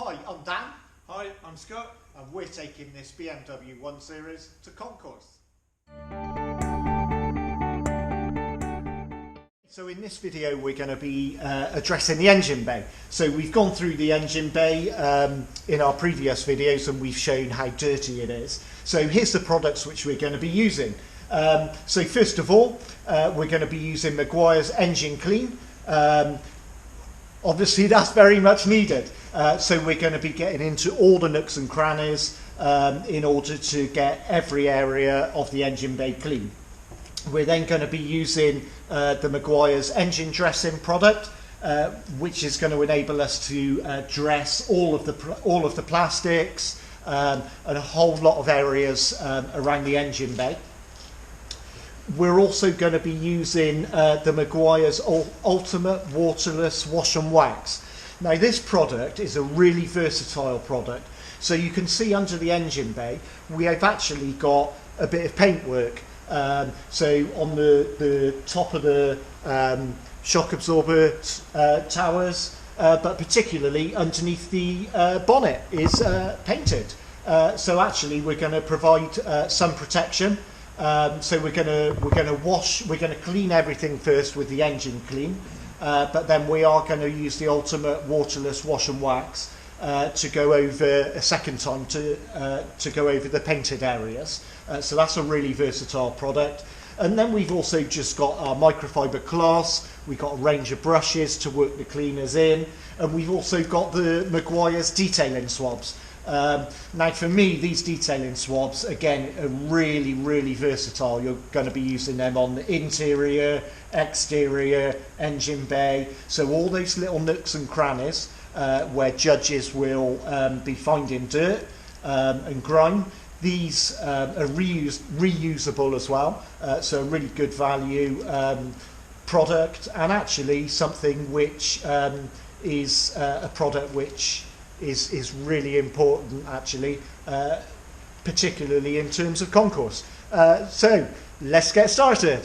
Hi, I'm Dan, Hi, I'm Scott. and we're taking this BMW 1 Series to Concours. So in this video we're going to be addressing the engine bay. So we've gone through the engine bay in our previous videos and we've shown how dirty it is. So here's the products which we're going to be using. So first of all, we're going to be using Meguiar's Engine Clean. Obviously that's very much needed. So we're going to be getting into all the nooks and crannies in order to get every area of the engine bay clean. We're then going to be using the Meguiar's engine dressing product, which is going to enable us to dress all of the plastics and a whole lot of areas around the engine bay. We're also going to be using the Meguiar's Ultimate Waterless Wash and Wax. Now this product is a really versatile product. So you can see under the engine bay we have actually got a bit of paintwork. So on the top of the shock absorber towers, but particularly underneath the bonnet is painted. So actually we're going to provide some protection. So we're going to clean everything first with the engine clean, but then we are going to use the Ultimate Waterless Wash and Wax to go over a second time to go over the painted areas. So that's a really versatile product. And then we've also just got our microfiber cloths. We've got a range of brushes to work the cleaners in, and we've also got the Meguiar's detailing swabs. Now for me, these detailing swabs again are really versatile. You're going to be using them on the interior, exterior, engine bay, so all those little nooks and crannies where judges will be finding dirt and grime. These are reusable as well, so a really good value product, and actually something which is a product which is really important actually, particularly in terms of concours. So let's get started.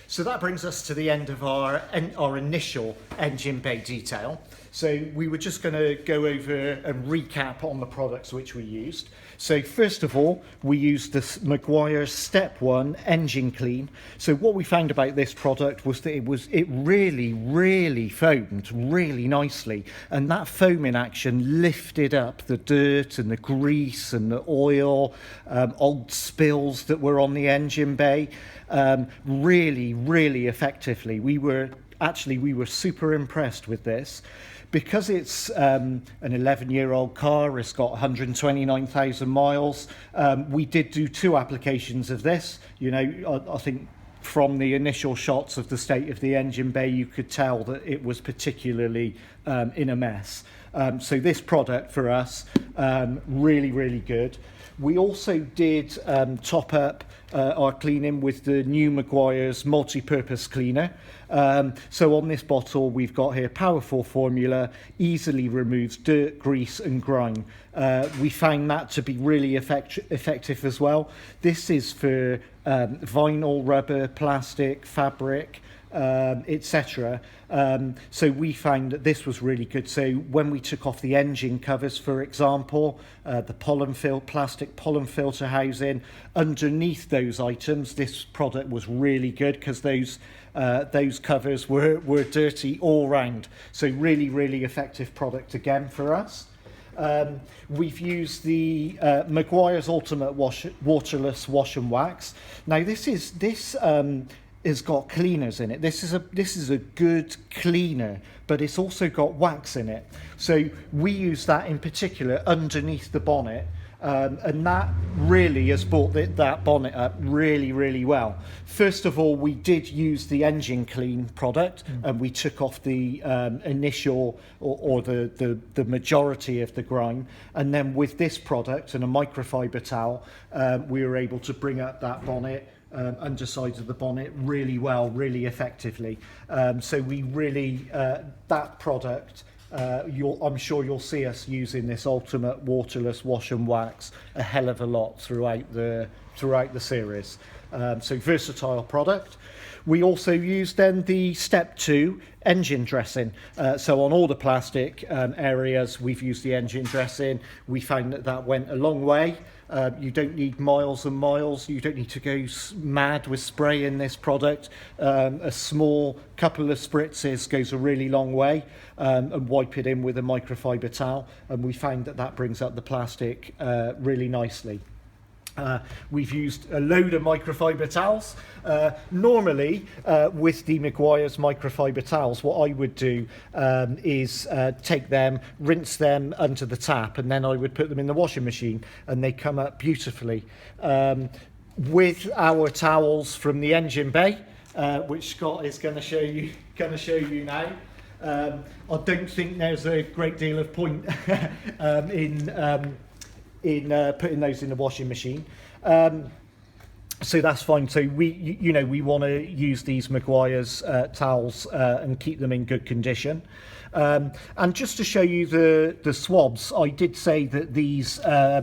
So that brings us to the end of our initial engine bay detail. So we were just going to go over and recap on the products which we used. So first of all, we used this Meguiar's Step 1 Engine Clean. So what we found about this product was that it really foamed really nicely, and that foaming action lifted up the dirt and the grease and the oil, old spills that were on the engine bay. Really effectively. We were super impressed with this. because it's an 11-year-old car, it's got 129,000 miles. We did do 2 applications of this. You know, I think from the initial shots of the state of the engine bay, you could tell that it was particularly in a mess. So this product for us, really, really good. We also did top up our cleaning with the new Meguiar's multi-purpose cleaner. So on this bottle, we've got here powerful formula, easily removes dirt, grease and grime. We found that to be really effective as well. This is for vinyl, rubber, plastic, fabric, etc. So we found that this was really good. So when we took off the engine covers, for example, the plastic pollen filter housing, underneath those items, this product was really good because those covers were dirty all round. So really, really effective product again for us. We've used the Meguiar's Ultimate Waterless Wash and Wax. Now this has got cleaners in it. This is a good cleaner, but it's also got wax in it. So we use that in particular underneath the bonnet, and that really has brought that bonnet up really, really well. First of all, we did use the engine clean product, and we took off the initial or the majority of the grime, and then with this product and a microfiber towel, we were able to bring up that bonnet, underside of the bonnet really well, really effectively. So we really, that product, I'm sure you'll see us using this Ultimate Waterless Wash and Wax a hell of a lot throughout the series. So versatile product. We also used then the step 2 engine dressing. So on all the plastic areas, we've used the engine dressing. We found that went a long way. You don't need miles and miles. You don't need to go mad with spraying this product. A small couple of spritzes goes a really long way, and wipe it in with a microfiber towel. And we found that brings up the plastic really nicely. We've used a load of microfiber towels. Normally, with the Meguiar's microfiber towels, what I would do is take them, rinse them under the tap, and then I would put them in the washing machine, and they come up beautifully. With our towels from the engine bay, which Scott is going to show you now. I don't think there's a great deal of point in putting those in the washing machine, so that's fine. So we want to use these Meguiar's towels and keep them in good condition. And just to show you the swabs, I did say that these are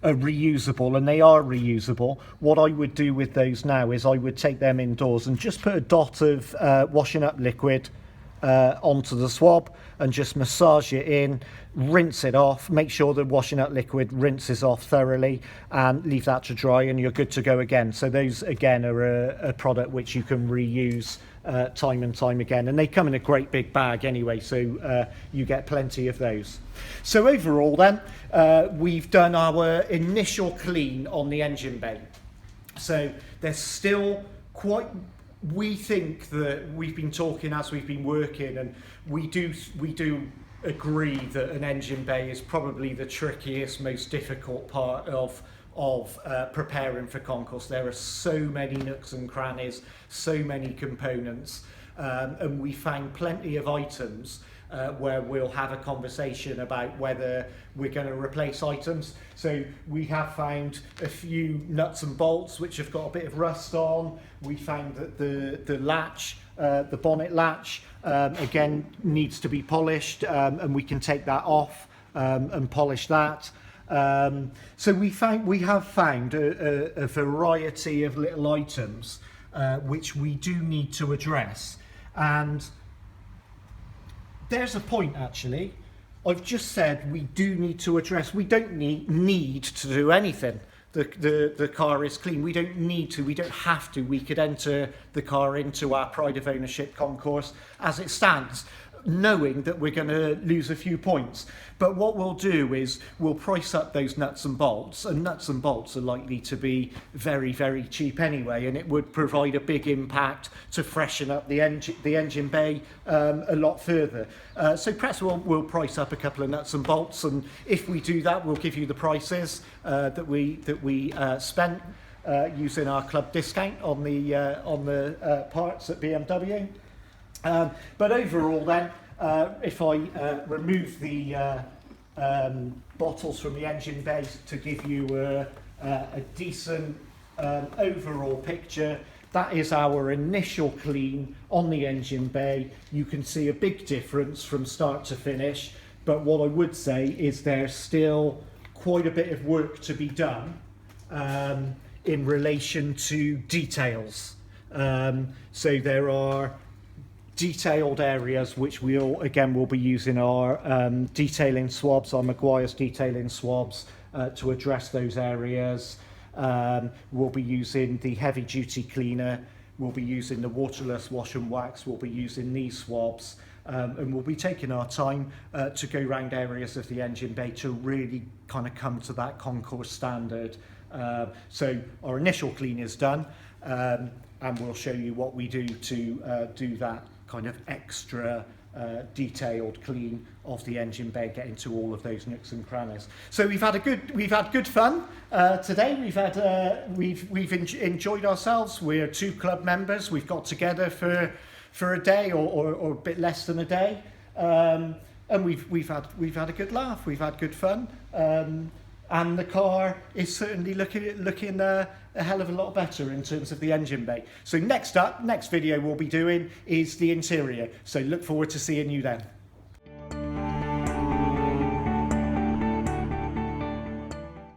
reusable, and they are reusable. What I would do with those now is I would take them indoors and just put a dot of washing up liquid onto the swab and just massage it in, rinse it off, make sure the washing up liquid rinses off thoroughly, and leave that to dry, and you're good to go again. So those again are a product which you can reuse time and time again, and they come in a great big bag anyway, so you get plenty of those. So overall then, we've done our initial clean on the engine bay. So there's still quite, we think that we've been talking as we've been working, and we do agree that an engine bay is probably the trickiest, most difficult part of preparing for concours. There are so many nooks and crannies, so many components, and we found plenty of items where we'll have a conversation about whether we're going to replace items. So we have found a few nuts and bolts which have got a bit of rust on. We found that the latch, the bonnet latch, again needs to be polished, and we can take that off and polish that. So we have found a variety of little items which we do need to address. And there's a point actually. I've just said we do need to address. We don't need to do anything. The car is clean. We don't need to. We don't have to. We could enter the car into our Pride of Ownership concours as it stands. knowing that we're going to lose a few points. But what we'll do is we'll price up those nuts and bolts, and nuts and bolts are likely to be very, very cheap anyway, and it would provide a big impact to freshen up the engine bay a lot further. So perhaps we'll price up a couple of nuts and bolts, and if we do that, we'll give you the prices that we spent using our club discount on the parts at BMW. But overall then, if I remove the bottles from the engine bay to give you a decent overall picture, that is our initial clean on the engine bay. You can see a big difference from start to finish, but what I would say is there's still quite a bit of work to be done in relation to details. So there are detailed areas which we'll be using our detailing swabs, our Maguire's detailing swabs, to address those areas. We'll be using the heavy duty cleaner, we'll be using the waterless wash and wax, we'll be using these swabs, and we'll be taking our time to go around areas of the engine bay to really kind of come to that Concours standard. So our initial clean is done, and we'll show you what we do to do that kind of extra detailed clean of the engine bay, getting to all of those nooks and crannies. So we've had good fun today. We've enjoyed ourselves. We're 2 club members. We've got together for a day or a bit less than a day, and we've had a good laugh. We've had good fun. And the car is certainly looking a hell of a lot better in terms of the engine bay. So next video we'll be doing is the interior. So look forward to seeing you then.